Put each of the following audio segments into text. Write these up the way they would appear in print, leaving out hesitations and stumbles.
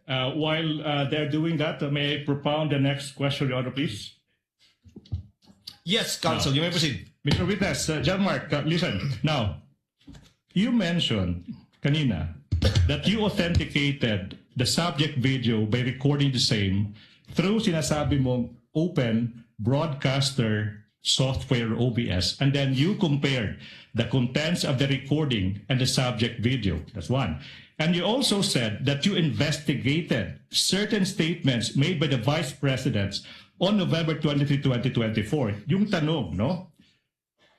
While they're doing that, may I propound the next question, Your Honor, please? Yes, counsel, you may proceed. Mr. Witness, John Mark, listen. Now, you mentioned kanina that you authenticated the subject video by recording the same through sinasabi mong open broadcaster software OBS, and then you compared the contents of the recording and the subject video. That's one. And you also said that you investigated certain statements made by the vice presidents on November 23, 2024. Yung tanong, no?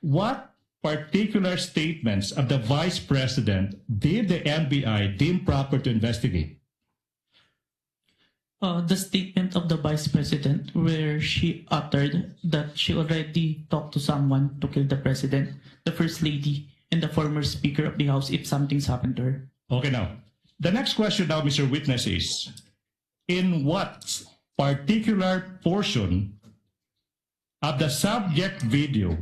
What particular statements of the vice president did the NBI deem proper to investigate? The statement of the vice president where she uttered that she already talked to someone to kill the president, the first lady, and the former speaker of the house if something's happened to her. Okay, now, the next question now, Mr. Witness, is in what particular portion of the subject video,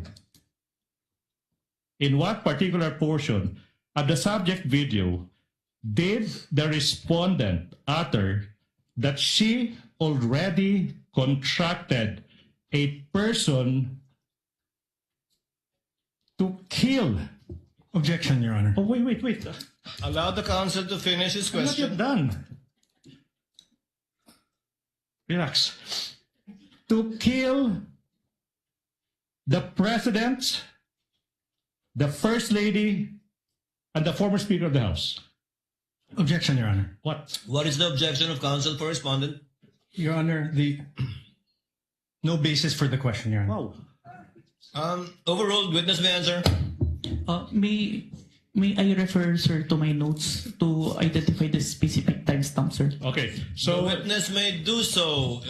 did the respondent utter that she already contracted a person to kill? Objection, Your Honor. Oh, wait. Allow the counsel to finish his I'm not yet question. done. Relax. To kill the president, the first lady, and the former speaker of the house. Objection, Your Honor. What? What is the objection of counsel for respondent? Your Honor, no basis for the question, Your Honor. Wow. Overruled. Witness may answer. May I refer, sir, to my notes to identify the specific timestamp, sir? Okay, The so witness may do so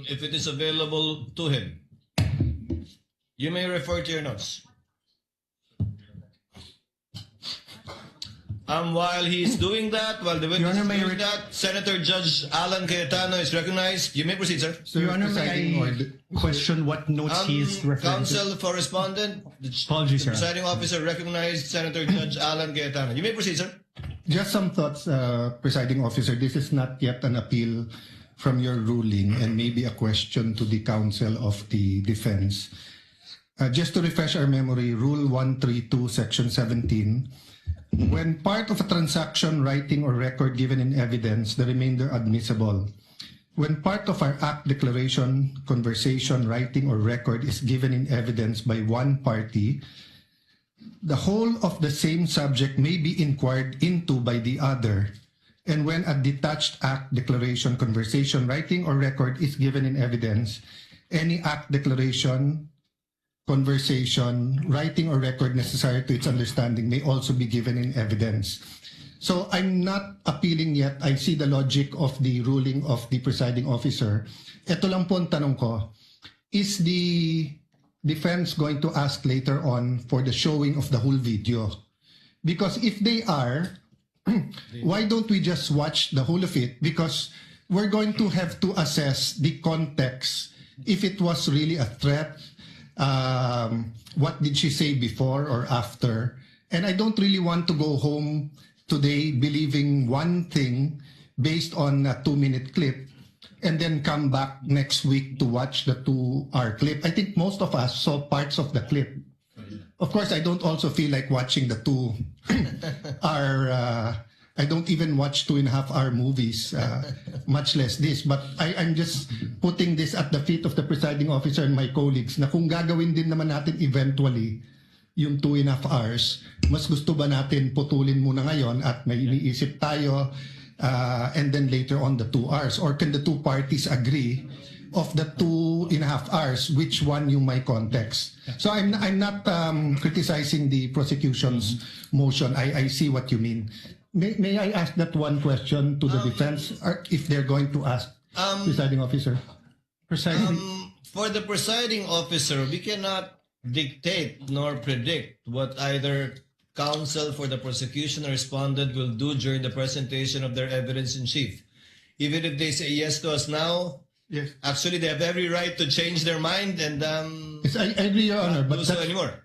if it is available to him. You may refer to your notes. While he's doing that, while the witness Your is Honor, doing that, Senator Judge Alan Cayetano is recognized. You may proceed, sir. Your Honor, may I question what notes he is referring to? Counsel for respondent, the Apologies, Your Honor. presiding officer recognized Senator Judge Alan Cayetano. You may proceed, sir. Just some thoughts, Presiding Officer. This is not yet an appeal from your ruling and maybe a question to the counsel of the defense. Just to refresh our memory, Rule 132, Section 17, when part of a transaction, writing, or record given in evidence, the remainder admissible. When part of our act, declaration, conversation, writing, or record is given in evidence by one party, the whole of the same subject may be inquired into by the other. And when a detached act, declaration, conversation, writing, or record is given in evidence, any act, declaration, conversation, writing, or record necessary to its understanding may also be given in evidence. So I'm not appealing yet. I see the logic of the ruling of the presiding officer. Ito lang po ang tanong ko. Is the defense going to ask later on for the showing of the whole video? Because if they are, why don't we just watch the whole of it? Because we're going to have to assess the context. If it was really a threat, what did she say before or after? And I don't really want to go home today believing one thing based on a 2-minute clip and then come back next week to watch the 2-hour clip. I think most of us saw parts of the clip. Of course, I don't also feel like watching the 2-hour, I don't even watch 2.5-hour movies, much less this. But I'm just putting this at the feet of the presiding officer and my colleagues na kung gagawin din naman natin eventually yung 2.5 hours, mas gusto ba natin putulin muna ngayon at may iniisip tayo and then later on the 2 hours? Or can the two parties agree of the 2.5 hours, which one yung may context? So I'm not criticizing the prosecution's motion. I see what you mean. May I ask that one question to the defense, or if they're going to ask, presiding officer? For the presiding officer, we cannot dictate nor predict what either counsel for the prosecution or respondent will do during the presentation of their evidence in chief. Even if they say yes to us now, Yes. actually they have every right to change their mind and Yes, I agree, Your Honor, but do so anymore.